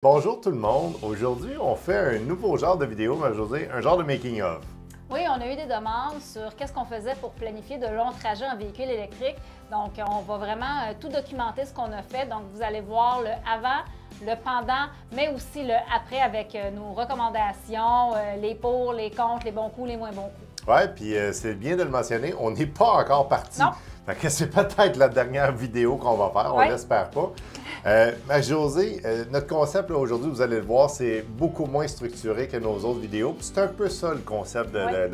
Bonjour tout le monde, aujourd'hui on fait un nouveau genre de vidéo, Marie-Josée, un genre de making of. Oui, on a eu des demandes sur qu'est-ce qu'on faisait pour planifier de longs trajets en véhicule électrique. Donc, on va vraiment tout documenter ce qu'on a fait. Donc, vous allez voir le avant, le pendant, mais aussi le après avec nos recommandations, les pour, les contre, les bons coups, les moins bons coups. Ouais, puis c'est bien de le mentionner, on n'est pas encore parti. Non. Fait que c'est peut-être la dernière vidéo qu'on va faire, on l'espère pas. Marie-Josée, notre concept aujourd'hui, vous allez le voir, c'est beaucoup moins structuré que nos autres vidéos. C'est un peu ça le concept de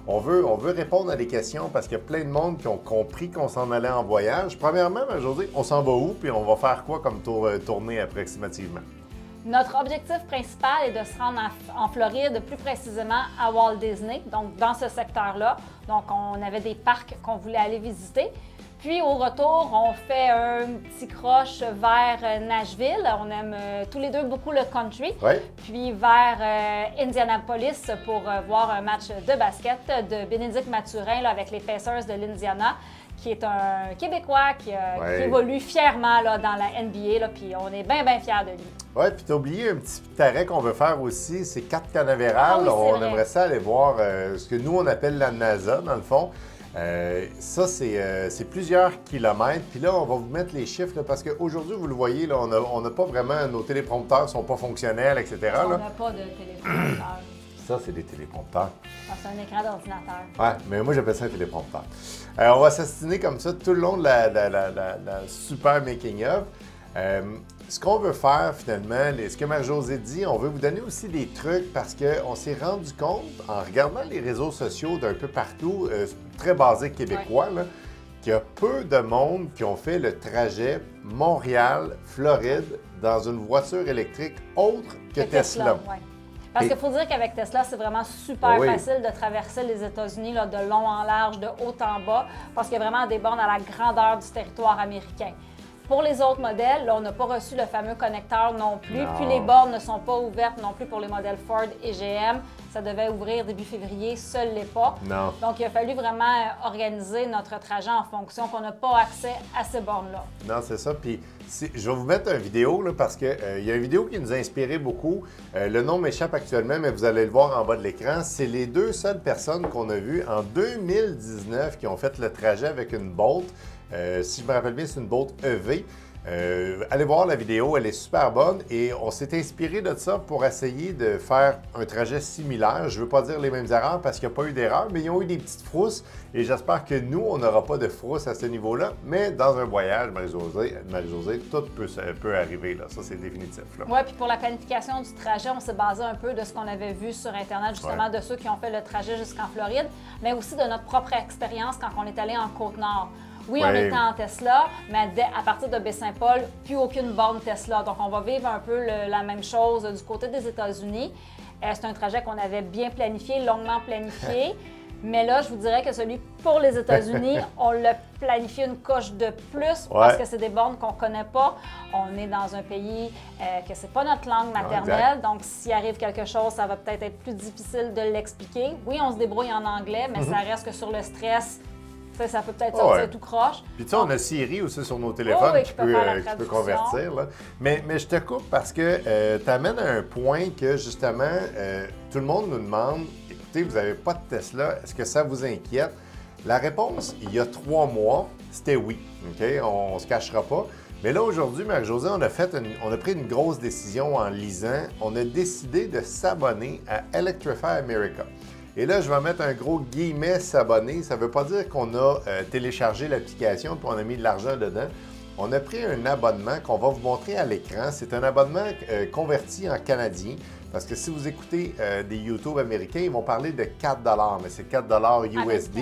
on veut répondre à des questions parce qu'il y a plein de monde qui ont compris qu'on s'en allait en voyage. Premièrement, Marie-Josée, on s'en va où puis on va faire quoi comme tournée approximativement? Notre objectif principal est de se rendre en Floride, plus précisément à Walt Disney, donc dans ce secteur-là. Donc, on avait des parcs qu'on voulait aller visiter. Puis, au retour, on fait un petit croche vers Nashville. On aime tous les deux beaucoup le country. Ouais. Puis, vers Indianapolis pour voir un match de basket de Bénédicte Mathurin là, avec les Pacers de l'Indiana, qui est un Québécois qui évolue fièrement là, dans la NBA. Là, puis, on est bien, bien fiers de lui. Oui, puis tu as oublié un petit arrêt qu'on veut faire aussi, c'est Cap Canaveral. Oui, on aimerait ça aller voir ce que nous, on appelle la NASA, dans le fond. Ça, c'est plusieurs kilomètres. Puis là, on va vous mettre les chiffres là, parce qu'aujourd'hui, vous le voyez, là, on n'a pas vraiment, nos téléprompteurs ne sont pas fonctionnels, etc. On n'a pas de téléprompteur. Ça, c'est des téléprompteurs. C'est un écran d'ordinateur. Oui, mais moi, j'appelle ça un téléprompteur. On va s'astiner comme ça tout le long de la super making-of. Ce qu'on veut faire finalement, ce que Marie-Josée dit, on veut vous donner aussi des trucs parce qu'on s'est rendu compte, en regardant les réseaux sociaux d'un peu partout, très basés québécois, qu'il y a peu de monde qui ont fait le trajet Montréal-Floride dans une voiture électrique autre que Tesla. Ouais. Parce qu'il faut dire qu'avec Tesla, c'est vraiment super facile de traverser les États-Unis là, de long en large, de haut en bas, parce qu'il y a vraiment des bornes à la grandeur du territoire américain. Pour les autres modèles, là, on n'a pas reçu le fameux connecteur non plus. Non. Puis les bornes ne sont pas ouvertes non plus pour les modèles Ford et GM. Ça devait ouvrir début février, seul l'est pas. Non. Donc, il a fallu vraiment organiser notre trajet en fonction qu'on n'a pas accès à ces bornes-là. Non, c'est ça. Puis, je vais vous mettre une vidéo là, parce qu'il y a une vidéo qui nous a inspiré beaucoup. Le nom m'échappe actuellement, mais vous allez le voir en bas de l'écran. C'est les deux seules personnes qu'on a vues en 2019 qui ont fait le trajet avec une Bolt. Si je me rappelle bien, c'est une Bolt EV. Allez voir la vidéo, elle est super bonne et on s'est inspiré de ça pour essayer de faire un trajet similaire. Je ne veux pas dire les mêmes erreurs parce qu'il n'y a pas eu d'erreur, mais ils ont eu des petites frousses et j'espère que nous, on n'aura pas de frousses à ce niveau-là. Mais dans un voyage, Marie-Josée, tout peut arriver, là. Ça, c'est définitif. Oui, puis pour la planification du trajet, on s'est basé un peu de ce qu'on avait vu sur Internet, justement, de ceux qui ont fait le trajet jusqu'en Floride, mais aussi de notre propre expérience quand on est allé en Côte-Nord. Oui, on était en Tesla, mais à partir de Baie-Saint-Paul, plus aucune borne Tesla. Donc, on va vivre un peu la même chose du côté des États-Unis. C'est un trajet qu'on avait bien planifié, longuement planifié. Mais là, je vous dirais que celui pour les États-Unis, on l'a planifié une coche de plus parce que c'est des bornes qu'on ne connaît pas. On est dans un pays que c'est pas notre langue maternelle. Donc, s'il arrive quelque chose, ça va peut-être être plus difficile de l'expliquer. Oui, on se débrouille en anglais, mais ça reste que sur le stress, ça peut peut-être sortir tout croche. Puis tu sais, on a Siri aussi sur nos téléphones qui peut convertir. Là. Mais je te coupe parce que tu amènes à un point que justement, tout le monde nous demande, écoutez, vous n'avez pas de Tesla, est-ce que ça vous inquiète? La réponse, il y a 3 mois, c'était oui. Okay? On ne se cachera pas. Mais là, aujourd'hui, Marie-Josée, on a pris une grosse décision en lisant. On a décidé de s'abonner à Electrify America. Et là, je vais mettre un gros guillemet s'abonner. Ça ne veut pas dire qu'on a téléchargé l'application et on a mis de l'argent dedans. On a pris un abonnement qu'on va vous montrer à l'écran. C'est un abonnement converti en canadien. Parce que si vous écoutez des YouTube américains, ils vont parler de 4 mais c'est 4 USD.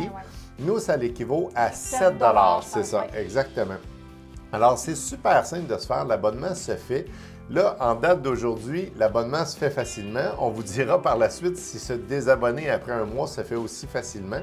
Nous, ça l'équivaut à 7 c'est ça, exactement. Alors, c'est super simple de se faire. L'abonnement se fait. Là, en date d'aujourd'hui, l'abonnement se fait facilement. On vous dira par la suite si se désabonner après un mois se fait aussi facilement.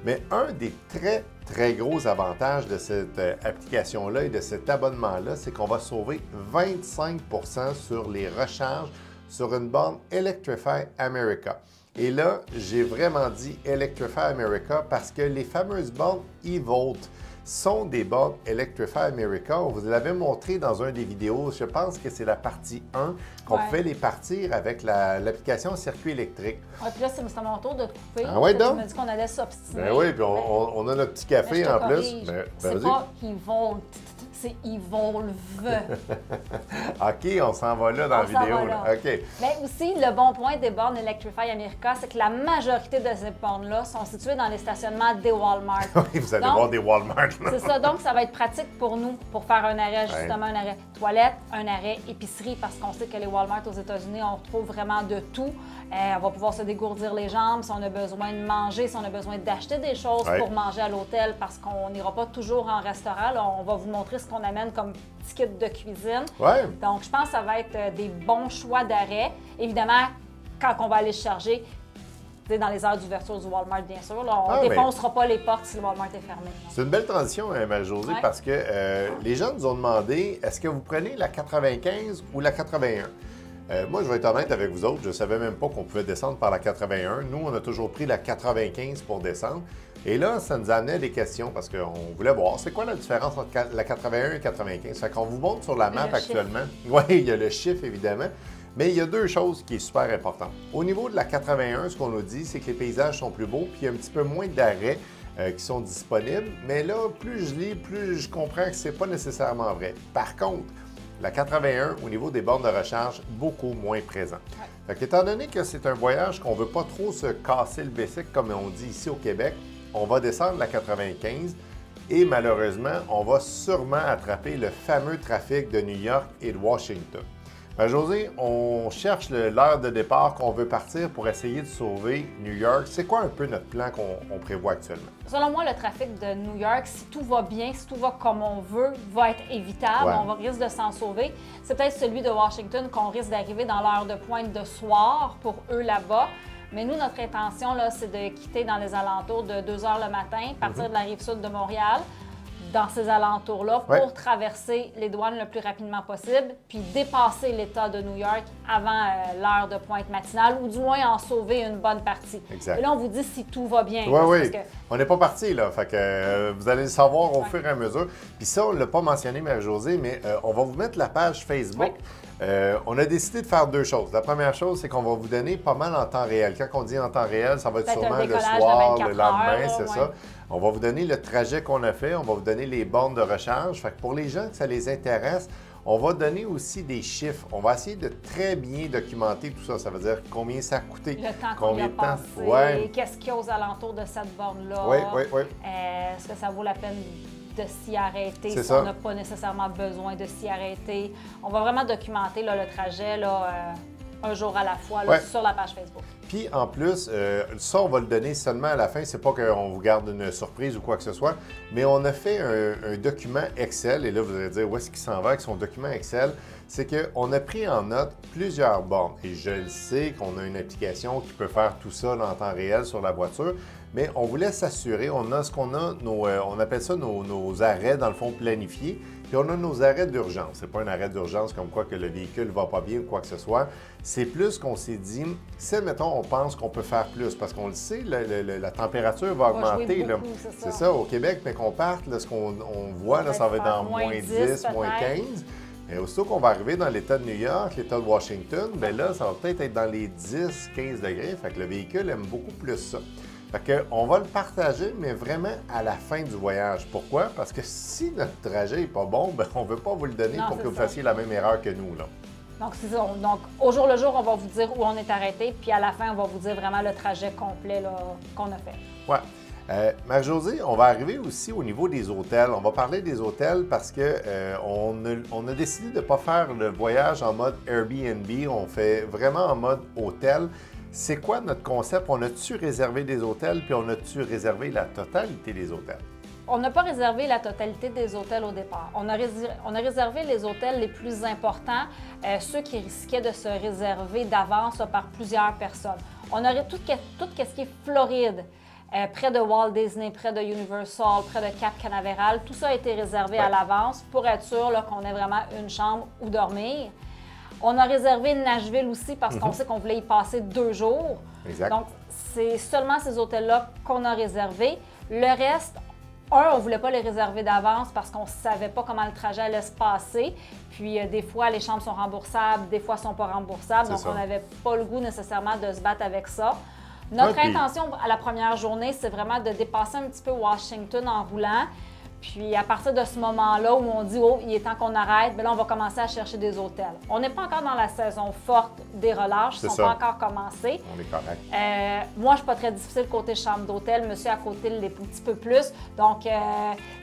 Mais un des très, très gros avantages de cette application-là et de cet abonnement-là, c'est qu'on va sauver 25 % sur les recharges sur une borne Electrify America. Et là, j'ai vraiment dit Electrify America parce que les fameuses bornes e-Volt, sont des bornes Electrify America. On vous l'avait montré dans un des vidéos. Je pense que c'est la partie 1 qu'on pouvait les partir avec l'application circuit électrique. Oui, puis là, c'est mon tour de te couper. Ah ouais, donc? Tu m'as dit qu'on allait s'obstiner. Ben oui, puis on a notre petit café en plus. C'est pas Evolve, c'est Evolve. OK, on s'en va là dans la vidéo. Là. OK. Mais aussi, le bon point des bornes Electrify America, c'est que la majorité de ces bornes-là sont situées dans les stationnements des Walmart. Oui, vous allez voir des Walmart. C'est ça, donc ça va être pratique pour nous pour faire un arrêt, justement, un arrêt toilette, un arrêt épicerie, parce qu'on sait que les Walmart aux États-Unis, on retrouve vraiment de tout. On va pouvoir se dégourdir les jambes si on a besoin de manger, si on a besoin d'acheter des choses pour manger à l'hôtel, parce qu'on n'ira pas toujours en restaurant. Là, on va vous montrer ce qu'on amène comme petit kit de cuisine. Ouais. Donc, je pense que ça va être des bons choix d'arrêt. Évidemment, quand on va aller se charger, dans les heures d'ouverture du Walmart, bien sûr, là, on ne défoncera pas les portes si le Walmart est fermé. C'est une belle transition, Marie-Josée, parce que les gens nous ont demandé, est-ce que vous prenez la 95 ou la 81? Moi, je vais être honnête avec vous autres, je ne savais même pas qu'on pouvait descendre par la 81. Nous, on a toujours pris la 95 pour descendre. Et là, ça nous amenait des questions parce qu'on voulait voir c'est quoi la différence entre la 81 et la 95. Fait qu'on vous montre sur la map actuellement. Oui, il y a le chiffre, évidemment. Mais il y a deux choses qui sont super importantes. Au niveau de la 81, ce qu'on nous dit, c'est que les paysages sont plus beaux, puis il y a un petit peu moins d'arrêts qui sont disponibles. Mais là, plus je lis, plus je comprends que ce n'est pas nécessairement vrai. Par contre, la 81, au niveau des bornes de recharge, beaucoup moins présent. Fait qu'étant donné que c'est un voyage qu'on ne veut pas trop se casser le basic, comme on dit ici au Québec, on va descendre la 95 et malheureusement, on va sûrement attraper le fameux trafic de New York et de Washington. José, on cherche l'heure de départ qu'on veut partir pour essayer de sauver New York. C'est quoi un peu notre plan qu'on prévoit actuellement? Selon moi, le trafic de New York, si tout va bien, si tout va comme on veut, va être évitable. On risque de s'en sauver. C'est peut-être celui de Washington qu'on risque d'arriver dans l'heure de pointe de soir pour eux là-bas. Mais nous, notre intention, c'est de quitter dans les alentours de 2 h le matin, partir de la rive sud de Montréal, dans ces alentours-là, pour traverser les douanes le plus rapidement possible, puis dépasser l'État de New York avant l'heure de pointe matinale, ou du moins en sauver une bonne partie. Exact. Et là, on vous dit si tout va bien. Oui. On n'est pas parti, là. Fait que vous allez le savoir au fur et à mesure. Puis ça, on ne l'a pas mentionné, Marie-Josée, mais on va vous mettre la page Facebook. On a décidé de faire deux choses. La première chose, c'est qu'on va vous donner pas mal en temps réel. Quand on dit en temps réel, ça va être sûrement le soir, le lendemain, c'est ça. On va vous donner le trajet qu'on a fait, on va vous donner les bornes de recharge. Fait que pour les gens que ça les intéresse, on va donner aussi des chiffres. On va essayer de très bien documenter tout ça. Ça veut dire combien ça a coûté, le temps combien de temps, qu'est-ce qu'il y a aux alentours de cette borne-là. Oui. Est-ce que ça vaut la peine de s'y arrêter si on n'a pas nécessairement besoin de s'y arrêter? On va vraiment documenter le trajet un jour à la fois sur la page Facebook. Puis en plus, ça, on va le donner seulement à la fin. C'est pas qu'on vous garde une surprise ou quoi que ce soit, mais on a fait un document Excel. Et là, vous allez dire où est-ce qu'il s'en va avec son document Excel. C'est qu'on a pris en note plusieurs bornes. Et je le sais qu'on a une application qui peut faire tout ça en temps réel sur la voiture, mais on voulait s'assurer, on a ce qu'on a, on appelle ça nos arrêts, dans le fond, planifiés. Puis on a nos arrêts d'urgence. C'est pas un arrêt d'urgence comme quoi que le véhicule ne va pas bien ou quoi que ce soit. C'est plus qu'on s'est dit, si, mettons, on pense qu'on peut faire plus, parce qu'on le sait, la température va augmenter. C'est ça, au Québec, mais qu'on parte, là, ce qu'on voit, là, ça va être dans moins 10, moins 15. Et aussitôt qu'on va arriver dans l'État de New York, l'État de Washington, bien là, ça va peut-être être dans les 10-15 degrés. Fait que le véhicule aime beaucoup plus ça. Fait qu'on va le partager, mais vraiment à la fin du voyage. Pourquoi? Parce que si notre trajet n'est pas bon, bien, on ne veut pas vous le donner pour que vous fassiez la même erreur que nous, là. Donc, c'est ça. Donc, au jour le jour, on va vous dire où on est arrêté, puis à la fin, on va vous dire vraiment le trajet complet qu'on a fait. Oui. Marie-Josée, on va arriver aussi au niveau des hôtels. On va parler des hôtels parce que on a décidé de ne pas faire le voyage en mode Airbnb. On fait vraiment en mode hôtel. C'est quoi notre concept? On a-tu réservé des hôtels, puis on a-tu réservé la totalité des hôtels? On n'a pas réservé la totalité des hôtels au départ. On a réservé les hôtels les plus importants, ceux qui risquaient de se réserver d'avance par plusieurs personnes. On aurait tout ce qui est Floride, près de Walt Disney, près de Universal, près de Cap Canaveral. Tout ça a été réservé à l'avance pour être sûr qu'on ait vraiment une chambre où dormir. On a réservé Nashville aussi parce qu'on sait qu'on voulait y passer 2 jours. Exact. Donc, c'est seulement ces hôtels-là qu'on a réservés. Le reste, on ne voulait pas les réserver d'avance parce qu'on ne savait pas comment le trajet allait se passer. Puis des fois, les chambres sont remboursables, des fois, elles ne sont pas remboursables. Donc, on n'avait pas le goût nécessairement de se battre avec ça. Notre intention à la première journée, c'est vraiment de dépasser un petit peu Washington en roulant. Puis à partir de ce moment-là où on dit « Oh, il est temps qu'on arrête », bien là, on va commencer à chercher des hôtels. On n'est pas encore dans la saison forte des relâches, ils ne sont pas encore commencés. On est correct. Moi, je ne suis pas très difficile côté chambre d'hôtel. Monsieur à côté l'est un petit peu plus. Donc,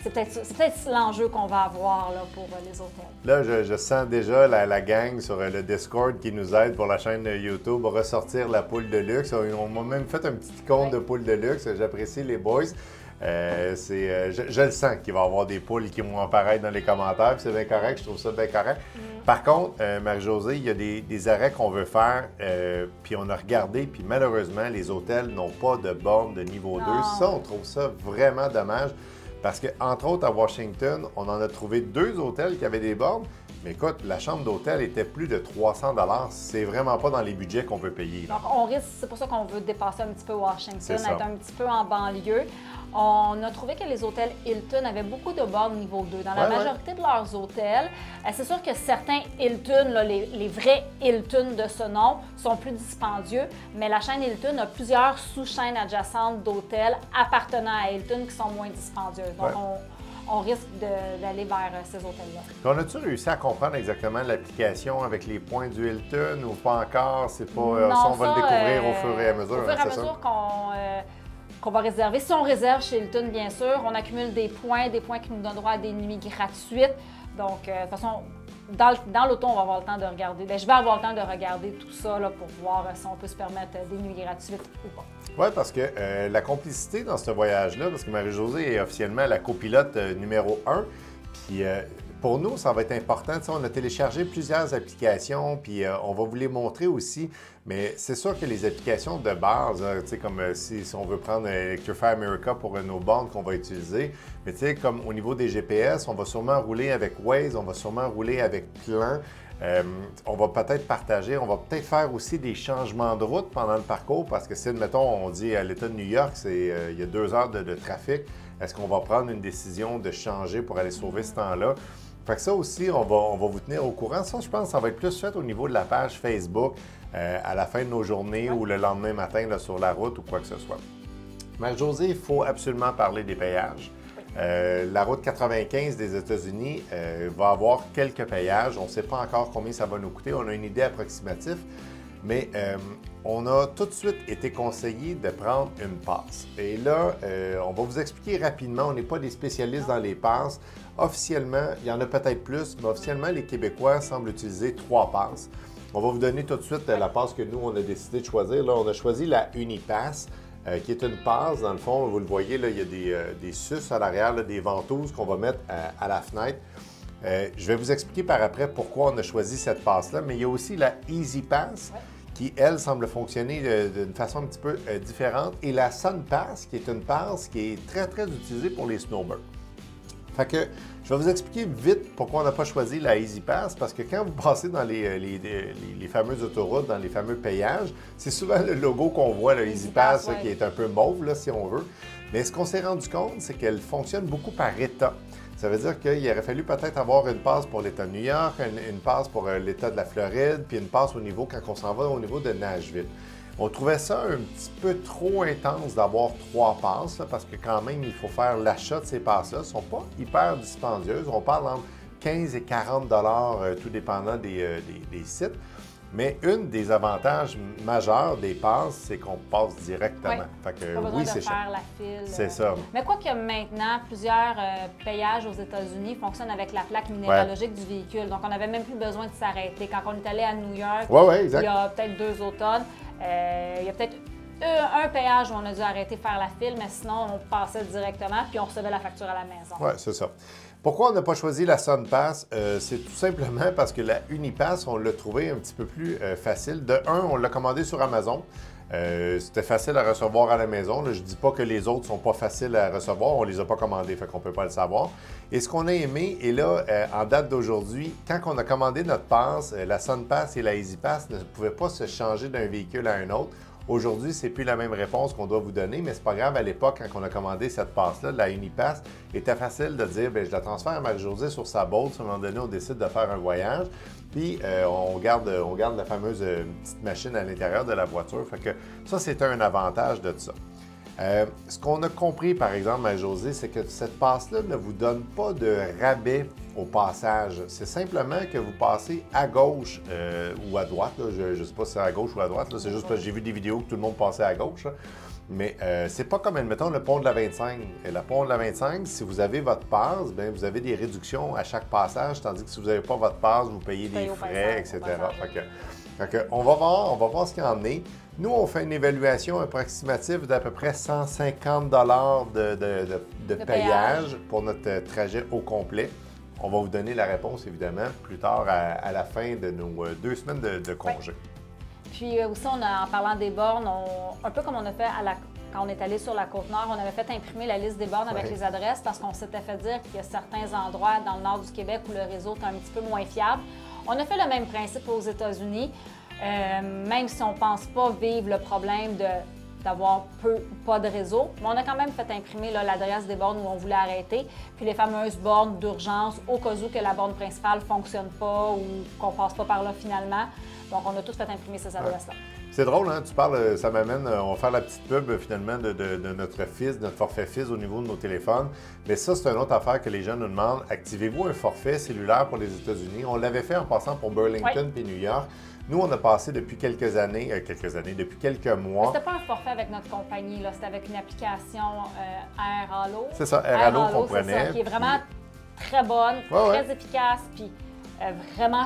c'est peut-être l'enjeu qu'on va avoir là, pour les hôtels. Là, je sens déjà la gang sur le Discord qui nous aide pour la chaîne YouTube à ressortir la poule de luxe. On m'a même fait un petit compte de poule de luxe. J'apprécie les boys. Je le sens qu'il va y avoir des poules qui vont apparaître dans les commentaires, c'est bien correct, je trouve ça bien correct. Par contre, Marie-Josée, il y a des arrêts qu'on veut faire, puis on a regardé, puis malheureusement, les hôtels n'ont pas de borne de niveau 2. Ça, on trouve ça vraiment dommage, parce qu'entre autres, à Washington, on en a trouvé 2 hôtels qui avaient des bornes. Mais écoute, la chambre d'hôtel était plus de 300 $. C'est vraiment pas dans les budgets qu'on veut payer. Là. Donc, on risque, c'est pour ça qu'on veut dépasser un petit peu Washington, être un petit peu en banlieue. On a trouvé que les hôtels Hilton avaient beaucoup de bornes niveau 2. Dans la majorité de leurs hôtels, c'est sûr que certains Hilton, là, les vrais Hilton de ce nom, sont plus dispendieux, mais la chaîne Hilton a plusieurs sous-chaînes adjacentes d'hôtels appartenant à Hilton qui sont moins dispendieuses. Donc, on risque d'aller vers ces hôtels-là. On a-tu réussi à comprendre exactement l'application avec les points du Hilton ou pas encore? C'est pas, non, ça, on va le découvrir au fur et à mesure. Au fur et à mesure qu'on va réserver. Si on réserve chez Hilton, bien sûr, on accumule des points qui nous donnent droit à des nuits gratuites. Donc, de toute façon, dans l'auto, on va avoir le temps de regarder. Bien, je vais avoir le temps de regarder tout ça là, pour voir si on peut se permettre des nuits gratuites ou pas. Oui, parce que la complicité dans ce voyage-là, parce que Marie-Josée est officiellement la copilote numéro 1, puis pour nous, ça va être important. Tu sais, on a téléchargé plusieurs applications, puis on va vous les montrer aussi. Mais c'est sûr que les applications de base, tu sais, comme si on veut prendre Electrify America pour nos bornes qu'on va utiliser, mais tu sais, comme au niveau des GPS, on va sûrement rouler avec Waze, on va sûrement rouler avec Plan. On va peut-être partager, on va peut-être faire aussi des changements de route pendant le parcours parce que si, admettons, on dit à l'État de New York, il y a 2 heures de trafic, est-ce qu'on va prendre une décision de changer pour aller sauver ce temps-là? Fait que ça aussi, on va vous tenir au courant. Ça, je pense, ça va être plus fait au niveau de la page Facebook à la fin de nos journées ou le lendemain matin là, sur la route ou quoi que ce soit. Marie-Josée, il faut absolument parler des payages. La route 95 des États-Unis va avoir quelques payages. On ne sait pas encore combien ça va nous coûter. On a une idée approximative, mais on a tout de suite été conseillé de prendre une passe. Et là, on va vous expliquer rapidement. On n'est pas des spécialistes dans les passes. Officiellement, il y en a peut-être plus, mais officiellement, les Québécois semblent utiliser 3 passes. On va vous donner tout de suite la passe que nous, on a décidé de choisir. Là, on a choisi la Unipass. Qui est une passe. Dans le fond, vous le voyez, là, il y a des suces à l'arrière, des ventouses qu'on va mettre à la fenêtre. Je vais vous expliquer par après pourquoi on a choisi cette passe-là, mais il y a aussi la Easy Pass qui, elle, semble fonctionner d'une façon un petit peu différente, et la Sun Pass, qui est une passe qui est très, très utilisée pour les snowbirds. Fait que je vais vous expliquer vite pourquoi on n'a pas choisi la Easy Pass, parce que quand vous passez dans les fameuses autoroutes, dans les fameux payages, c'est souvent le logo qu'on voit, le Easy Pass, qui est un peu mauve, là, si on veut. Mais ce qu'on s'est rendu compte, c'est qu'elle fonctionne beaucoup par État. Ça veut dire qu'il aurait fallu peut-être avoir une passe pour l'État de New York, une passe pour l'État de la Floride, puis une passe au niveau, quand on s'en va au niveau de Nashville. On trouvait ça un petit peu trop intense d'avoir 3 passes, là, parce que quand même, il faut faire l'achat de ces passes-là. Elles ne sont pas hyper dispendieuses. On parle entre 15 et 40 $, tout dépendant des sites. Mais une des avantages majeurs des passes, c'est qu'on passe directement. Fait que, pas besoin de faire la file. C'est ça. Mais quoi que maintenant, plusieurs payages aux États-Unis fonctionnent avec la plaque minéralogique du véhicule. Donc, on n'avait même plus besoin de s'arrêter. Quand on est allé à New York, il y a peut-être 2 automnes, il y a peut-être un péage où on a dû arrêter de faire la file, mais sinon, on passait directement puis on recevait la facture à la maison. Oui, c'est ça. Pourquoi on n'a pas choisi la Sun Pass? C'est tout simplement parce que la Unipass, on l'a trouvé un petit peu plus facile. De un, on l'a commandé sur Amazon. C'était facile à recevoir à la maison. Là, je ne dis pas que les autres ne sont pas faciles à recevoir. On ne les a pas commandés, fait qu'on ne peut pas le savoir. Et ce qu'on a aimé, et là, en date d'aujourd'hui, quand on a commandé notre pass, la Sun Pass et la Easy Pass ne pouvaient pas se changer d'un véhicule à un autre. Aujourd'hui, c'est plus la même réponse qu'on doit vous donner, mais c'est pas grave. À l'époque, quand on a commandé cette passe-là, la Unipass, il était facile de dire, bien, je la transfère à Marie-Josée sur sa boat. À un moment donné, on décide de faire un voyage, puis on garde la fameuse petite machine à l'intérieur de la voiture. Fait que ça, c'est un avantage de ça. Ce qu'on a compris, par exemple, Marie-Josée, c'est que cette passe-là ne vous donne pas de rabais au passage. C'est simplement que vous passez à gauche ou à droite. Là. Je ne sais pas si c'est à gauche ou à droite. C'est juste parce que j'ai vu des vidéos que tout le monde passait à gauche. Là. Mais c'est pas comme, admettons, le pont de la 25. Et le pont de la 25, si vous avez votre passe, bien, vous avez des réductions à chaque passage, tandis que si vous n'avez pas votre passe, vous payez des frais, etc. On va voir ce qu'il y en est. Nous, on fait une évaluation approximative d'à peu près 150 de payage pour notre trajet au complet. On va vous donner la réponse, évidemment, plus tard à la fin de nos 2 semaines de congé. Puis aussi, en parlant des bornes, un peu comme on a fait quand on est allé sur la Côte-Nord, on avait fait imprimer la liste des bornes avec les adresses parce qu'on s'était fait dire qu'il y a certains endroits dans le nord du Québec où le réseau est un petit peu moins fiable. On a fait le même principe aux États-Unis. Même si on ne pense pas vivre le problème d'avoir peu ou pas de réseau, mais on a quand même fait imprimer l'adresse des bornes où on voulait arrêter, puis les fameuses bornes d'urgence au cas où que la borne principale ne fonctionne pas ou qu'on ne passe pas par là finalement. Donc, on a tous fait imprimer ces adresses-là. C'est drôle, hein? Tu parles, ça m'amène, on va faire la petite pub finalement de notre FIS, notre forfait FIS au niveau de nos téléphones. Mais ça, c'est une autre affaire que les gens nous demandent. Activez-vous un forfait cellulaire pour les États-Unis? On l'avait fait en passant pour Burlington puis New York. Nous, on a passé depuis quelques années, depuis quelques mois. C'était pas un forfait avec notre compagnie, c'était avec une application AirHalo. C'est ça, AirHalo qu'on prenait. Qui est vraiment très bonne, très efficace, puis vraiment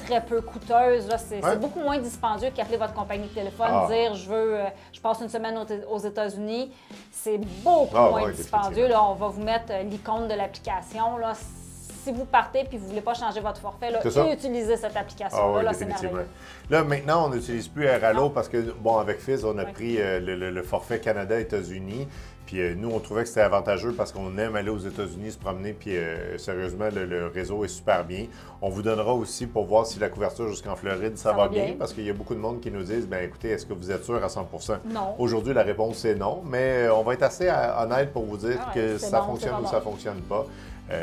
très peu coûteuse. C'est beaucoup moins dispendieux qu'appeler votre compagnie de téléphone, dire je passe une semaine aux États-Unis. C'est beaucoup moins dispendieux. Là, on va vous mettre l'icône de l'application. Si vous partez et que vous ne voulez pas changer votre forfait, utilisez cette application-là. C'est merveilleux. Là, maintenant, on n'utilise plus AirHalo parce que, bon, avec FIS, on a pris le forfait Canada-États-Unis. Puis nous, on trouvait que c'était avantageux parce qu'on aime aller aux États-Unis, se promener, puis sérieusement, le réseau est super bien. On vous donnera aussi pour voir si la couverture jusqu'en Floride, ça va bien, parce qu'il y a beaucoup de monde qui nous disent, bien écoutez, est-ce que vous êtes sûr à 100 % Non. Aujourd'hui, la réponse c'est non, mais on va être assez honnête pour vous dire que ça fonctionne ou ça ne fonctionne pas.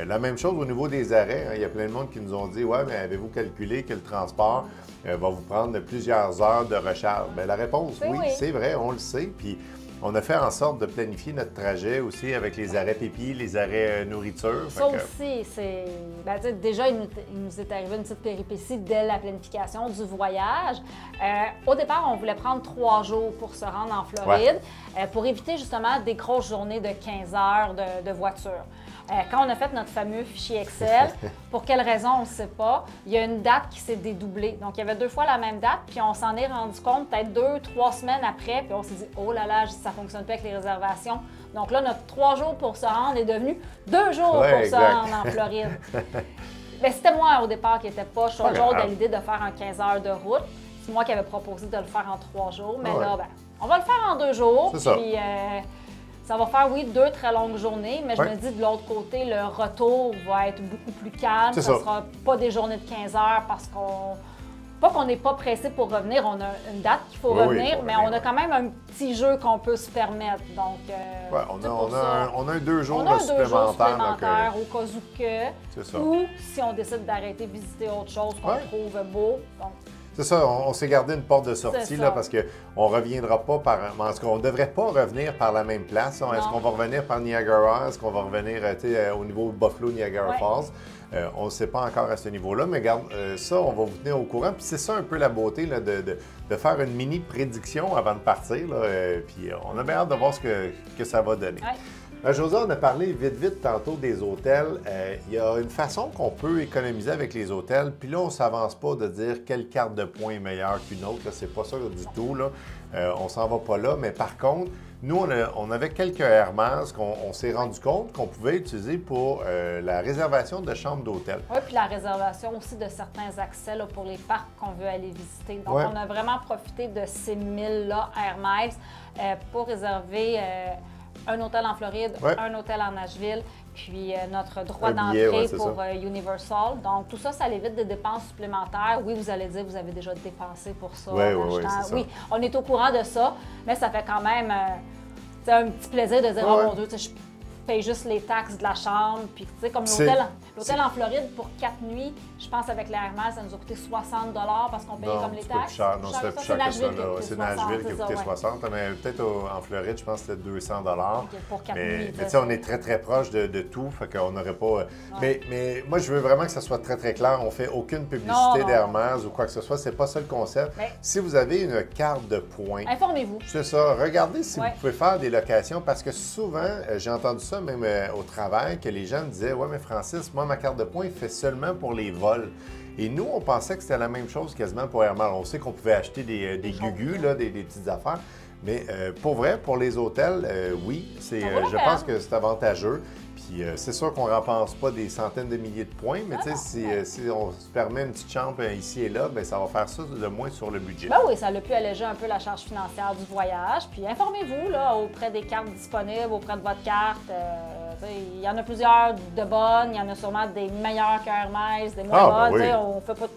La même chose au niveau des arrêts. Il y a plein de monde qui nous ont dit « Ouais, mais avez-vous calculé que le transport va vous prendre plusieurs heures de recharge? » Bien, la réponse, oui, c'est vrai, on le sait. Puis on a fait en sorte de planifier notre trajet aussi avec les arrêts pipi, les arrêts nourriture. Ça aussi, c'est... déjà, il nous est arrivé une petite péripétie dès la planification du voyage. Au départ, on voulait prendre 3 jours pour se rendre en Floride pour éviter justement des grosses journées de 15 heures de voiture. Quand on a fait notre fameux fichier Excel, pour quelle raison, on ne sait pas, il y a une date qui s'est dédoublée. Donc, il y avait 2 fois la même date, puis on s'en est rendu compte peut-être 2-3 semaines après, puis on s'est dit « Oh là là, ça ne fonctionne pas avec les réservations. » Donc là, notre 3 jours pour se rendre est devenu 2 jours pour se rendre en Floride. Mais c'était moi, au départ, qui n'était pas chaud à l'idée de faire un 15 heures de route. C'est moi qui avais proposé de le faire en 3 jours, mais là, on va le faire en 2 jours, puis... ça va faire, 2 très longues journées, mais je me dis de l'autre côté, le retour va être beaucoup plus calme. Ça ne sera pas des journées de 15 heures parce pas qu'on n'est pas pressé pour revenir, on a une date qu'il faut revenir, mais on a quand même un petit jeu qu'on peut se permettre. Donc, on a un 2 jours supplémentaires au cas où que, ou si on décide d'arrêter de visiter autre chose qu'on trouve beau. Donc, c'est ça, on s'est gardé une porte de sortie là, parce qu'on ne reviendra pas Est-ce qu'on ne devrait pas revenir par la même place? Est-ce qu'on va revenir par Niagara? Est-ce qu'on va revenir au niveau de Buffalo, Niagara Falls? On ne sait pas encore à ce niveau-là, mais regarde, ça, on va vous tenir au courant. Puis c'est ça un peu la beauté là, de faire une mini prédiction avant de partir. Là, puis on a bien hâte de voir ce que ça va donner. Josée, on a parlé vite tantôt des hôtels. Il y a une façon qu'on peut économiser avec les hôtels. Puis là, on ne s'avance pas de dire quelle carte de points est meilleure qu'une autre. C'est pas ça du tout. Là. On s'en va pas là. Mais par contre, nous, on avait quelques Air Miles qu'on s'est rendu compte qu'on pouvait utiliser pour la réservation de chambres d'hôtel. Oui, puis la réservation aussi de certains accès là, pour les parcs qu'on veut aller visiter. Donc, on a vraiment profité de ces 1000-là Air Miles pour réserver... un hôtel en Floride, un hôtel en Nashville, puis notre droit billet, d'entrée pour Universal. Donc, tout ça, ça évite des dépenses supplémentaires. Oui, vous allez dire, vous avez déjà dépensé pour ça. Oui, on est au courant de ça, mais ça fait quand même un petit plaisir de dire, oh mon Dieu, je paye juste les taxes de la chambre. Puis, tu sais, comme l'hôtel en Floride, pour 4 nuits, je pense avec l'Air Miles, ça nous a coûté 60 parce qu'on payait comme les taxes. Plus cher. Non, c'était plus cher que ça. C'est Nashville qui a coûté 60, mais peut-être en Floride, je pense que c'était 200 pour 4 nuits. Mais tu sais, on est très, très proche de tout, fait qu'on n'aurait pas... Mais moi, je veux vraiment que ça soit très, très clair. On ne fait aucune publicité d'Air Miles ou quoi que ce soit. C'est pas ça le concept. Si vous avez une carte de points... Informez-vous. C'est ça. Regardez si vous pouvez faire des locations, parce que souvent, j'ai entendu ça même au travail, que les gens me disaient « Ouais, mais Francis, moi, ma carte de points fait seulement pour les vols. » Et nous, on pensait que c'était la même chose quasiment pour Air Miles. On sait qu'on pouvait acheter des gugus, des petites affaires. Mais pour vrai, pour les hôtels, oui, je pense que c'est avantageux. Puis c'est sûr qu'on ne rempense pas des centaines de milliers de points, mais si on se permet une petite chambre ici et là, bien, ça va faire ça de moins sur le budget. Ben oui, ça a pu alléger un peu la charge financière du voyage. Puis informez-vous là, auprès des cartes disponibles, auprès de votre carte. Il y en a plusieurs de bonnes, il y en a sûrement des meilleures qu'Air Miles, des moins bonnes. On fait pas...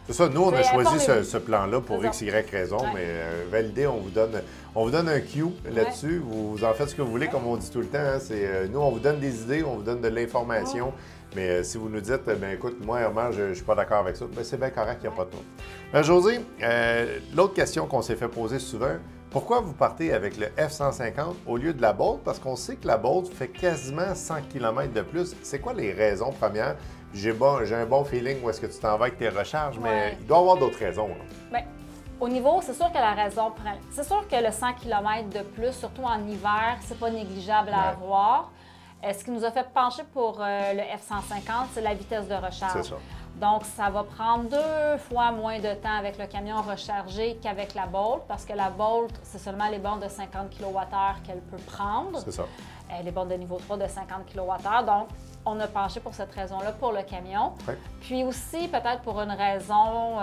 C'est ça, nous, on a choisi ce plan-là pour X, Y raison, mais validé, on vous donne un cue là-dessus. Vous en faites ce que vous voulez, comme on dit tout le temps. Hein, nous, on vous donne des idées, on vous donne de l'information. Mais si vous nous dites, ben écoute, moi, Herman, je ne suis pas d'accord avec ça, ben, c'est bien correct, il n'y a pas de trouble. José, l'autre question qu'on s'est fait poser souvent, pourquoi vous partez avec le F-150 au lieu de la Bolt? Parce qu'on sait que la Bolt fait quasiment 100 km de plus. C'est quoi les raisons premières? J'ai un bon feeling où est-ce que tu t'en vas avec tes recharges, mais il doit y avoir d'autres raisons. Bien, au niveau, c'est sûr que la raison... C'est sûr que le 100 km de plus, surtout en hiver, c'est pas négligeable à avoir. Ce qui nous a fait pencher pour le F-150, c'est la vitesse de recharge. C'est ça. Donc, ça va prendre 2 fois moins de temps avec le camion rechargé qu'avec la Bolt, parce que la Bolt, c'est seulement les bornes de 50 kWh qu'elle peut prendre. C'est ça. Les bornes de niveau 3 de 50 kWh. Donc, on a penché pour cette raison-là pour le camion. Ouais. Puis aussi, peut-être pour une raison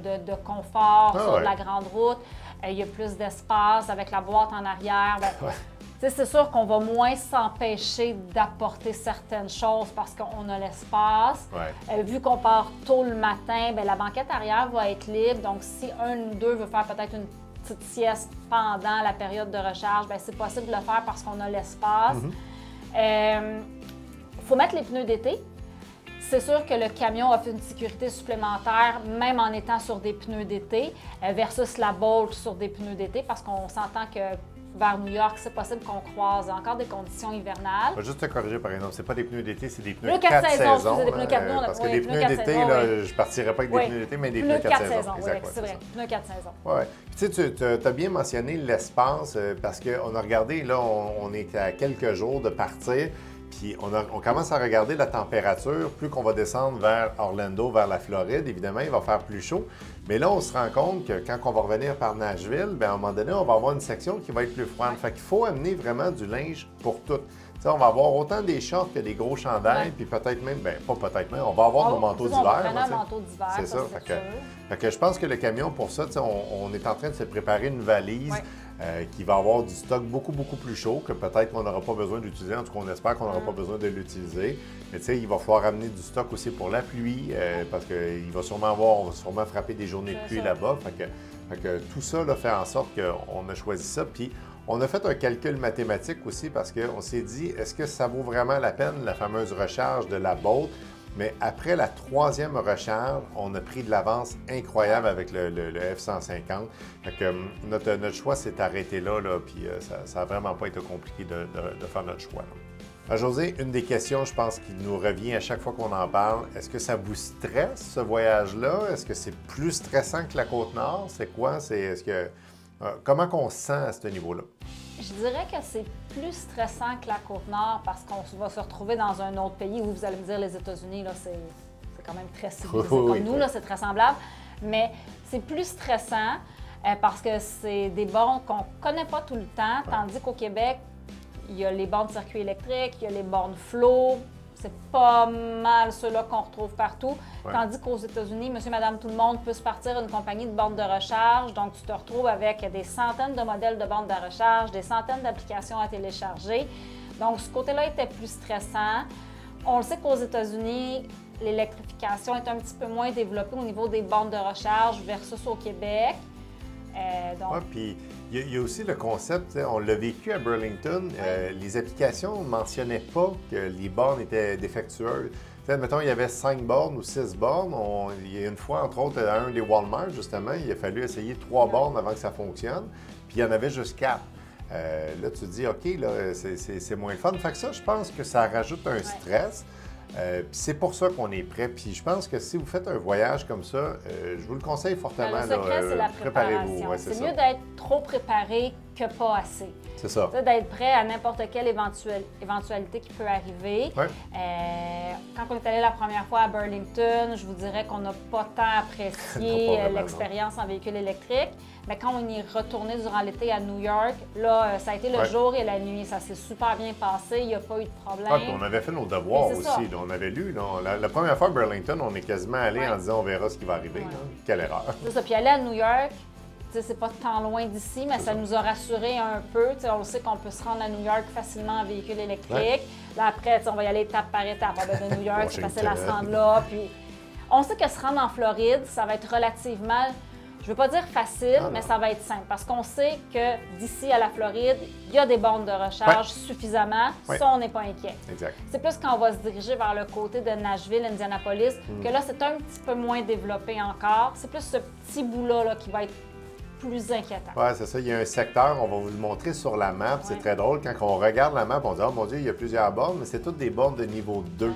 de confort sur la grande route. Il y a plus d'espace avec la boîte en arrière. C'est sûr qu'on va moins s'empêcher d'apporter certaines choses parce qu'on a l'espace. Vu qu'on part tôt le matin, bien, la banquette arrière va être libre. Donc, si un ou deux veut faire peut-être une petite sieste pendant la période de recharge, bien, c'est possible de le faire parce qu'on a l'espace. Il faut mettre les pneus d'été. C'est sûr que le camion offre une sécurité supplémentaire, même en étant sur des pneus d'été, versus la Bolt sur des pneus d'été, parce qu'on s'entend que vers New York, c'est possible qu'on croise encore des conditions hivernales. Je vais juste te corriger, par exemple. C'est pas des pneus d'été, c'est des pneus 4 saisons. C'est des pneus 4 saisons. Parce que les pneus d'été, je ne partirais pas avec des pneus d'été, mais des pneus 4 saisons. C'est vrai, pneus 4 saisons. Oui. Tu sais, tu as bien mentionné l'espace, parce qu'on a regardé, là, on est à quelques jours de partir. Puis on commence à regarder la température. Plus qu'on va descendre vers Orlando, vers la Floride, évidemment, il va faire plus chaud. Mais là, on se rend compte que quand on va revenir par Nashville, bien, à un moment donné, on va avoir une section qui va être plus froide. Fait qu'il faut amener vraiment du linge pour tout. T'sais, on va avoir autant des shorts que des gros chandails, puis peut-être même, bien, pas peut-être même, on va avoir nos manteaux d'hiver. On va un manteau d'hiver, c'est ça. Fait que je pense que le camion, pour ça, on est en train de se préparer une valise qui va avoir du stock beaucoup, beaucoup plus chaud, que peut-être qu'on n'aura pas besoin d'utiliser. En tout cas, on espère qu'on n'aura pas besoin de l'utiliser. Mais tu sais, il va falloir amener du stock aussi pour la pluie, parce qu'on va sûrement frapper des journées de pluie là-bas. Fait que tout ça là, fait en sorte qu'on a choisi ça. Puis on a fait un calcul mathématique aussi parce qu'on s'est dit, est-ce que ça vaut vraiment la peine, la fameuse recharge de la Bolt? Mais après la 3e recharge, on a pris de l'avance incroyable avec le F-150. Fait que notre choix s'est arrêté là puis ça n'a vraiment pas été compliqué de faire notre choix. José, une des questions, je pense, qui nous revient à chaque fois qu'on en parle, est-ce que ça vous stresse, ce voyage-là? Est-ce que c'est plus stressant que la Côte-Nord? C'est quoi? Comment on se sent à ce niveau-là? Je dirais que c'est plus stressant que la Côte-Nord parce qu'on va se retrouver dans un autre pays où vous allez me dire les États-Unis, là, c'est quand même très civilisé comme nous, là, c'est très semblable. Mais c'est plus stressant parce que c'est des bornes qu'on ne connaît pas tout le temps, tandis qu'au Québec, il y a les bornes de circuit électrique, il y a les bornes flow. C'est pas mal ceux-là qu'on retrouve partout. Tandis qu'aux États-Unis, monsieur, madame, tout le monde peut se partir une compagnie de bornes de recharge. Donc, tu te retrouves avec des centaines de modèles de bornes de recharge, des centaines d'applications à télécharger. Donc, ce côté-là était plus stressant. On le sait qu'aux États-Unis, l'électrification est un petit peu moins développée au niveau des bornes de recharge versus au Québec. Puis il y a aussi le concept, on l'a vécu à Burlington, les applications ne mentionnaient pas que les bornes étaient défectueuses. Mettons, il y avait 5 bornes ou 6 bornes. Il y a une fois, entre autres, à un des Walmart, justement, il a fallu essayer 3 bornes avant que ça fonctionne, puis il y en avait juste 4. Là, tu te dis, OK, là, c'est moins le fun. Fait que ça, je pense que ça rajoute un stress. Puis c'est pour ça qu'on est prêt. Puis je pense que si vous faites un voyage comme ça, je vous le conseille fortement. Le secret, c'est la préparation. C'est mieux d'être trop préparé que pas assez. C'est ça. D'être prêt à n'importe quelle éventualité qui peut arriver. Ouais. Quand on est allé la première fois à Burlington, je vous dirais qu'on n'a pas tant apprécié l'expérience en véhicule électrique. Mais quand on y est retourné durant l'été à New York, là, ça a été le jour et la nuit. Ça s'est super bien passé. Il n'y a pas eu de problème. On avait fait nos devoirs aussi. Là, on avait lu. Là, la première fois à Burlington, on est quasiment allé en disant on verra ce qui va arriver. Là. Quelle erreur. C'est ça. Puis aller à New York, c'est pas tant loin d'ici, mais ça nous a rassuré un peu. On sait qu'on peut se rendre à New York facilement en véhicule électrique. Là, après, on va y aller étape par étape. De New York, c'est facile à se rendre là. Puis on sait que se rendre en Floride, ça va être relativement, je veux pas dire facile, mais ça va être simple. Parce qu'on sait que d'ici à la Floride, il y a des bornes de recharge suffisamment. Ça, on n'est pas inquiet. Exact. C'est plus quand on va se diriger vers le côté de Nashville, Indianapolis, que là, c'est un petit peu moins développé encore. C'est plus ce petit bout-là qui va être plus inquiétant. Oui, c'est ça. Il y a un secteur, on va vous le montrer sur la map. C'est très drôle. Quand on regarde la map, on dit « Oh mon Dieu, il y a plusieurs bornes », mais c'est toutes des bornes de niveau 2.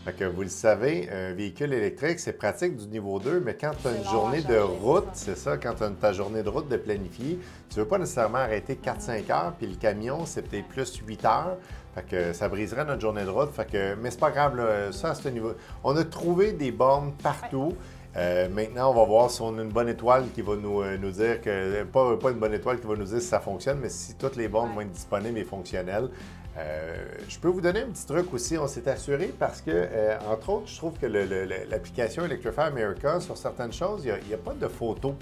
Fait que vous le savez, un véhicule électrique, c'est pratique du niveau 2, mais quand tu as une journée de route, c'est ça, quand tu as ta journée de route de planifier, tu ne veux pas nécessairement arrêter 4-5 heures, puis le camion, c'est peut-être plus 8 heures. Fait que ça briserait notre journée de route. Fait que, mais c'est pas grave, là, ça, à ce niveau. On a trouvé des bornes partout. Maintenant, on va voir si on a une bonne étoile qui va nous dire que... Pas une bonne étoile qui va nous dire si ça fonctionne, mais si toutes les bornes vont être disponibles et fonctionnelles. Je peux vous donner un petit truc aussi. On s'est assuré parce que, entre autres, je trouve que l'application Electrify America, sur certaines choses, il n'y a pas de photos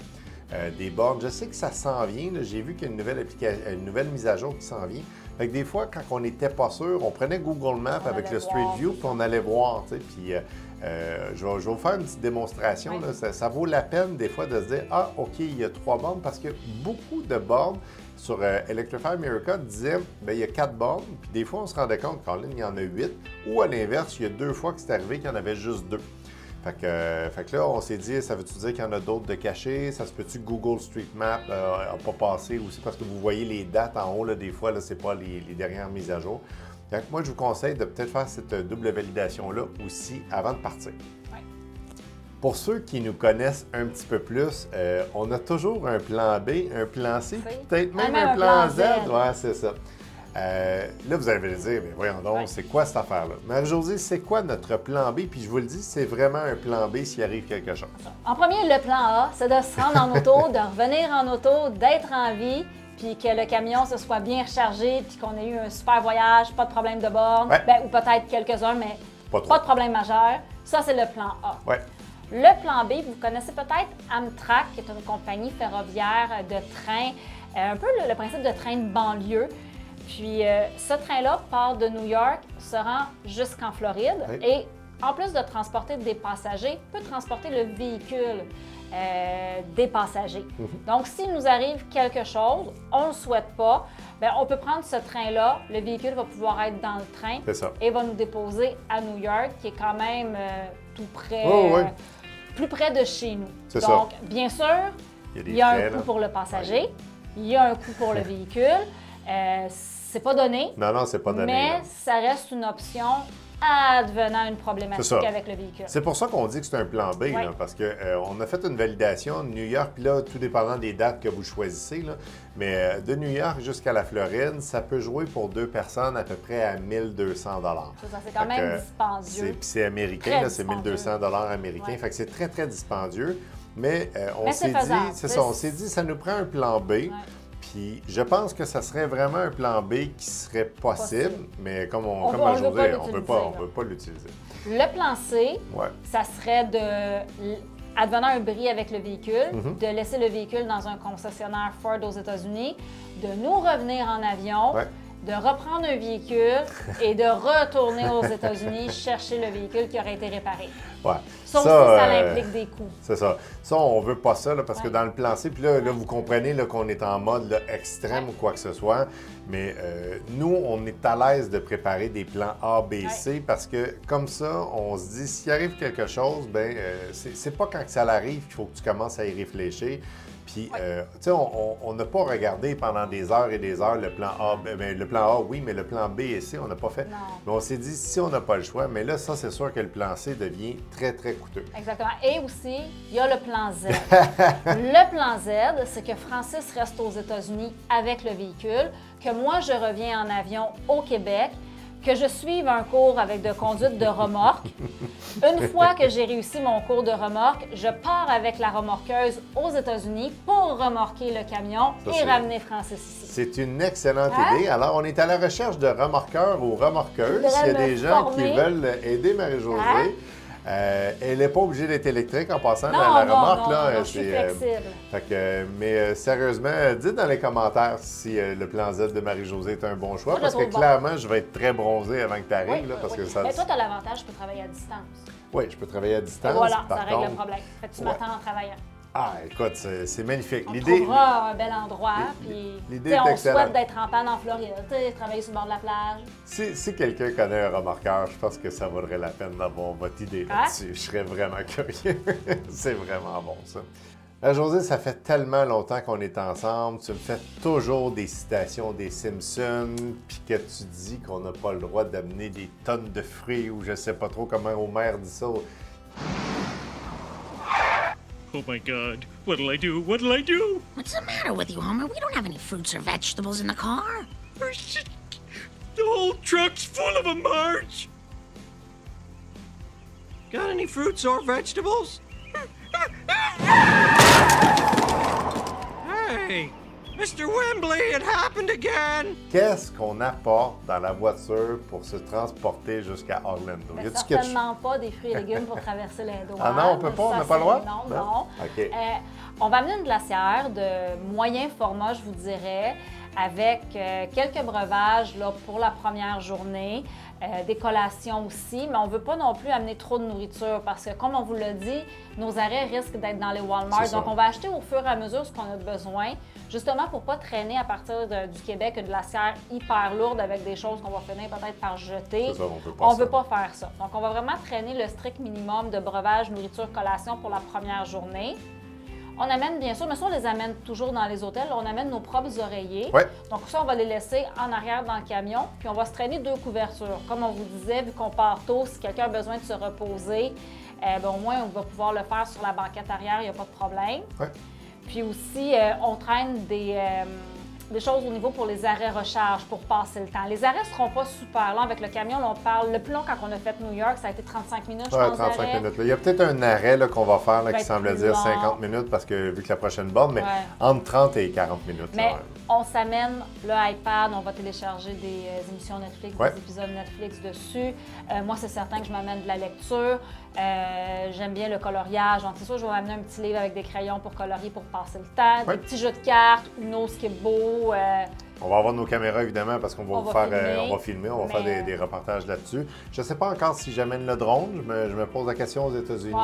des bornes. Je sais que ça s'en vient. J'ai vu qu'il y a une nouvelle mise à jour qui s'en vient. Fait que des fois, quand on n'était pas sûr, on prenait Google Maps avec le Street View, puis on allait voir. Puis je vais vous faire une petite démonstration. Là. Ça vaut la peine des fois de se dire « Ah, OK, il y a 3 bornes » parce que beaucoup de bornes sur Electrify America disaient « Bien, il y a 4 bornes », puis des fois, on se rendait compte qu'en ligne, il y en a 8, ou à l'inverse, il y a 2 fois que c'est arrivé qu'il y en avait juste 2. Fait que là, on s'est dit, ça veut-tu dire qu'il y en a d'autres de cachés? Ça se peut-tu que Google Street Map n'a pas passé aussi? Parce que vous voyez les dates en haut, là, des fois, ce n'est pas les dernières mises à jour. Donc, moi, je vous conseille de peut-être faire cette double validation-là aussi avant de partir. Oui. Pour ceux qui nous connaissent un petit peu plus, on a toujours un plan B, un plan C, peut-être même un plan Z. Oui, c'est ça. Là, vous allez me dire, mais voyons donc, c'est quoi cette affaire-là? Marie-Josée, c'est quoi notre plan B? Puis je vous le dis, c'est vraiment un plan B s'il arrive quelque chose. En premier, le plan A, c'est de se rendre en auto, de revenir en auto, d'être en vie, puis que le camion se soit bien rechargé, puis qu'on ait eu un super voyage, pas de problème de borne, ou peut-être quelques-uns, mais pas de problème majeur. Ça, c'est le plan A. Ouais. Le plan B, vous connaissez peut-être Amtrak, qui est une compagnie ferroviaire de train, un peu le principe de train de banlieue. Puis ce train-là part de New York, se rend jusqu'en Floride et en plus de transporter des passagers, peut transporter le véhicule des passagers. Donc, s'il nous arrive quelque chose, on ne le souhaite pas, bien, on peut prendre ce train-là, le véhicule va pouvoir être dans le train et va nous déposer à New York, qui est quand même tout près, plus près de chez nous. Donc, bien sûr, il y a un coût pour le passager, il y a un coût pour le véhicule. C'est pas donné. Non, c'est pas donné. Mais ça reste une option advenant une problématique avec le véhicule. C'est pour ça qu'on dit que c'est un plan B, là, parce qu'on a fait une validation de New York, puis là, tout dépendant des dates que vous choisissez, là, mais de New York jusqu'à la Floride, ça peut jouer pour 2 personnes à peu près à 1 200 $. C'est quand même dispendieux. Puis c'est américain, c'est 1 200 $ américains, fait que c'est très, très dispendieux. Mais on s'est dit, c'est ça, on s'est dit, ça nous prend un plan B. Puis je pense que ça serait vraiment un plan B qui serait possible. Mais comme aujourd'hui, on ne veut pas l'utiliser. Le plan C, ça serait advenant un bris avec le véhicule, de laisser le véhicule dans un concessionnaire Ford aux États-Unis, de nous revenir en avion, de reprendre un véhicule et de retourner aux États-Unis chercher le véhicule qui aurait été réparé. Ouais. Ça aussi, ça implique des coûts. C'est ça. Ça, on veut pas ça, là, parce que dans le plan C, puis là, vous comprenez qu'on est en mode là, extrême ou quoi que ce soit, mais nous, on est à l'aise de préparer des plans A, B, C, parce que comme ça, on se dit, s'il arrive quelque chose, ben c'est pas quand que ça arrive qu'il faut que tu commences à y réfléchir. Puis, tu sais, on n'a pas regardé pendant des heures et des heures le plan A. Le plan A, oui, mais le plan B et C, on n'a pas fait. Non. Mais on s'est dit, si on n'a pas le choix, mais là, ça, c'est sûr que le plan C devient très, très coûteux. Exactement. Et aussi, il y a le plan Z. Le plan Z, c'est que Francis reste aux États-Unis avec le véhicule, que moi, je reviens en avion au Québec, que je suive un cours avec de conduite de remorque. Une fois que j'ai réussi mon cours de remorque, je pars avec la remorqueuse aux États-Unis pour remorquer le camion et ramener Francis ici. C'est une excellente idée. Alors, on est à la recherche de remorqueurs ou remorqueuses. S'il y a des gens qui veulent aider Marie-Josée, elle n'est pas obligée d'être électrique en passant la remorque. Non, je suis flexible. Mais sérieusement, dites dans les commentaires si le plan Z de Marie-Josée est un bon choix, moi, parce que clairement, je vais être très bronzé avant que tu arrives. Mais toi, tu as l'avantage, je peux travailler à distance. Oui, je peux travailler à distance. Et voilà, ça règle le problème. Fait que tu m'attends en travaillant. Ah, écoute, c'est magnifique. On trouvera un bel endroit, l'idée est on excellente. souhaite d'être en panne en Floride, travailler sur le bord de la plage. Si quelqu'un connaît un remorqueur, je pense que ça vaudrait la peine d'avoir votre idée là-dessus. Je serais vraiment curieux. C'est vraiment bon, ça. Josée, ça fait tellement longtemps qu'on est ensemble. Tu me fais toujours des citations des Simpsons, puis que tu dis qu'on n'a pas le droit d'amener des tonnes de fruits, ou je sais pas trop comment Homer dit ça. Oh my God, what'll I do? What'll I do? What's the matter with you, Homer? We don't have any fruits or vegetables in the car. The whole truck's full of them, Marge. Got any fruits or vegetables? Hey, Mr. Wembley, it happened again! Qu'est-ce qu'on apporte dans la voiture pour se transporter jusqu'à Orlando? Mais certainement pas des fruits et légumes pour traverser l'Indo. Ah non, on peut pas? On n'a pas le droit? Non. OK. On va amener une glacière de moyen format, je vous dirais, avec quelques breuvages là, pour la première journée, des collations aussi, mais on ne veut pas non plus amener trop de nourriture parce que, comme on vous l'a dit, nos arrêts risquent d'être dans les Walmart. Donc, on va acheter au fur et à mesure ce qu'on a besoin, justement pour ne pas traîner à partir du Québec une glacière hyper lourde avec des choses qu'on va finir peut-être par jeter. C'est ça, on ne veut pas faire ça. Donc, on va vraiment traîner le strict minimum de breuvage, nourriture, collation pour la première journée. On amène, bien sûr, mais ça, on les amène toujours dans les hôtels. On amène nos propres oreillers. Ouais. Donc ça, on va les laisser en arrière dans le camion, puis on va se traîner 2 couvertures. Comme on vous disait, vu qu'on part tôt, si quelqu'un a besoin de se reposer, au moins, on va pouvoir le faire sur la banquette arrière, il n'y a pas de problème. Ouais. Puis aussi, on traîne des choses au niveau pour les arrêts recharge pour passer le temps. Les arrêts ne seront pas super longs avec le camion. Là, on parle, le plus long quand on a fait New York, ça a été 35 minutes, je pense. 35 minutes. Il y a peut-être un arrêt qu'on va faire qui semble dire 50 minutes parce que vu que la prochaine borne, mais entre 30 et 40 minutes. Mais on s'amène le iPad, on va télécharger des émissions Netflix, des épisodes Netflix dessus. Moi, c'est certain que je m'amène de la lecture. J'aime bien le coloriage. Donc, c'est sûr, je vais m'amener un petit livre avec des crayons pour colorier, pour passer le temps. Des petits jeux de cartes, Uno, ce qui est beau. On va avoir nos caméras, évidemment, parce qu'on va filmer, on va faire des reportages là-dessus. Je ne sais pas encore si j'amène le drone. Je me pose la question aux États-Unis.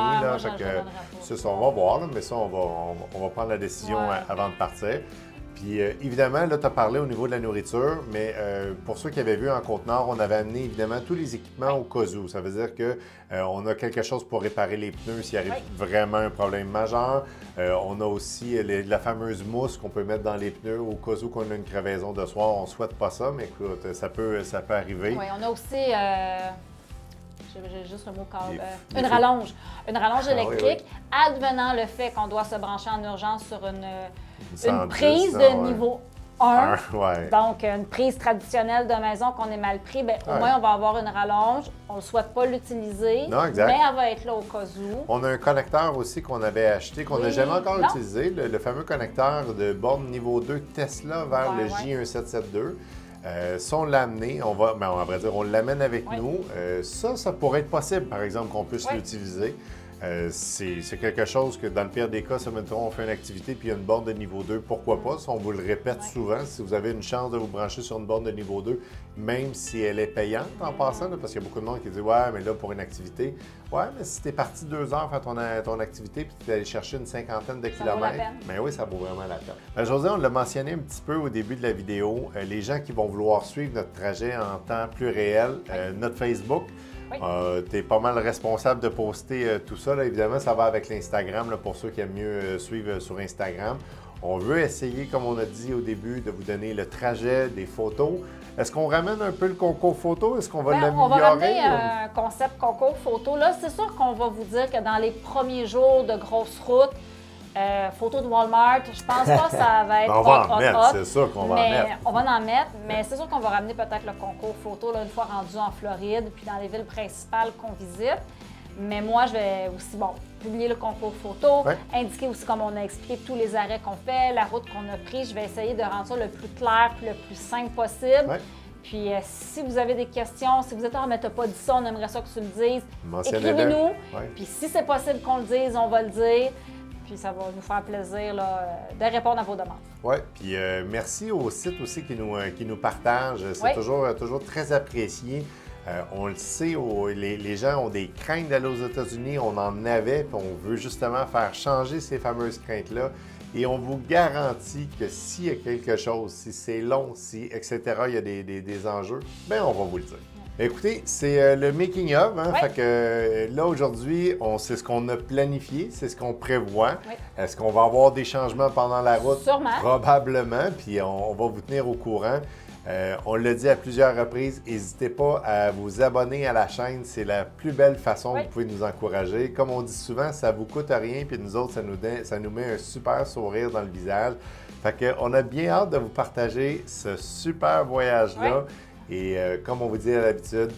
C'est ça, on va voir, là, mais ça, on va prendre la décision avant de partir. Puis évidemment, là, tu as parlé au niveau de la nourriture, mais pour ceux qui avaient vu en Côte-Nord, on avait amené évidemment tous les équipements au cas où. Ça veut dire qu'on a quelque chose pour réparer les pneus s'il arrive vraiment un problème majeur. On a aussi la fameuse mousse qu'on peut mettre dans les pneus au cas où qu'on a une crevaison de soir. On ne souhaite pas ça, mais écoute, ça peut arriver. Oui, on a aussi... J'ai juste le mot une rallonge. Une rallonge électrique, advenant le fait qu'on doit se brancher en urgence sur une prise de niveau 1. Ouais. Donc, une prise traditionnelle de maison qu'on est mal pris, bien, au moins, on va avoir une rallonge. On ne souhaite pas l'utiliser, Non, exact. mais elle va être là au cas où. On a un connecteur aussi qu'on avait acheté, qu'on n'a jamais encore utilisé, le fameux connecteur de borne niveau 2 Tesla vers le J1772. Ça, on l'a amené, on va dire, on l'amène avec nous. Ça pourrait être possible, par exemple, qu'on puisse l'utiliser. C'est quelque chose que, dans le pire des cas, ça mettons, on fait une activité puis il y a une borne de niveau 2, pourquoi pas? Ça, on vous le répète souvent. Si vous avez une chance de vous brancher sur une borne de niveau 2, même si elle est payante en passant, là, parce qu'il y a beaucoup de monde qui dit « Ouais, mais là, pour une activité, ouais, mais si tu es parti 2 heures faire ton activité puis tu es allé chercher une cinquantaine de kilomètres, bien oui, ça vaut vraiment la peine. » Josée, on l'a mentionné un petit peu au début de la vidéo, les gens qui vont vouloir suivre notre trajet en temps plus réel, notre Facebook. Tu es pas mal responsable de poster tout ça. Là. Évidemment, ça va avec l'Instagram pour ceux qui aiment mieux suivre sur Instagram. On veut essayer, comme on a dit au début, de vous donner le trajet, des photos. Est-ce qu'on ramène un peu le concours photo? Est-ce qu'on va l'améliorer? On va ramener un concept concours photo. Là, c'est sûr qu'on va vous dire que dans les premiers jours de grosse route, photo de Walmart, je pense pas que ça va être on va en mettre, c'est sûr qu'on va en mettre. On va en mettre, mais c'est sûr qu'on va ramener peut-être le concours photo là, une fois rendu en Floride, puis dans les villes principales qu'on visite. Mais moi, je vais aussi, publier le concours photo, indiquer aussi, comme on a expliqué, tous les arrêts qu'on fait, la route qu'on a prise. Je vais essayer de rendre ça le plus clair et le plus simple possible. Puis, si vous avez des questions, si vous êtes « Ah, mais t'as pas dit ça, on aimerait ça que tu le dises », écrivez-nous. Puis, si c'est possible qu'on le dise, on va le dire. Puis ça va nous faire plaisir là, de répondre à vos demandes. Oui, puis merci au site aussi qui nous partage. C'est toujours très apprécié. On le sait, les gens ont des craintes d'aller aux États-Unis. On en avait, puis on veut justement faire changer ces fameuses craintes-là. Et on vous garantit que s'il y a quelque chose, si c'est long, si, etc., il y a des enjeux, bien, on va vous le dire. Écoutez, c'est le making of, hein? Fait que là, aujourd'hui, c'est ce qu'on a planifié, c'est ce qu'on prévoit. Est-ce qu'on va avoir des changements pendant la route? Sûrement. Probablement, puis on va vous tenir au courant. On l'a dit à plusieurs reprises, n'hésitez pas à vous abonner à la chaîne, c'est la plus belle façon que vous pouvez nous encourager. Comme on dit souvent, ça ne vous coûte rien, puis nous autres, ça nous met un super sourire dans le visage. Fait qu'on a bien hâte de vous partager ce super voyage-là. Et comme on vous dit à l'habitude,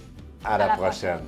à la prochaine.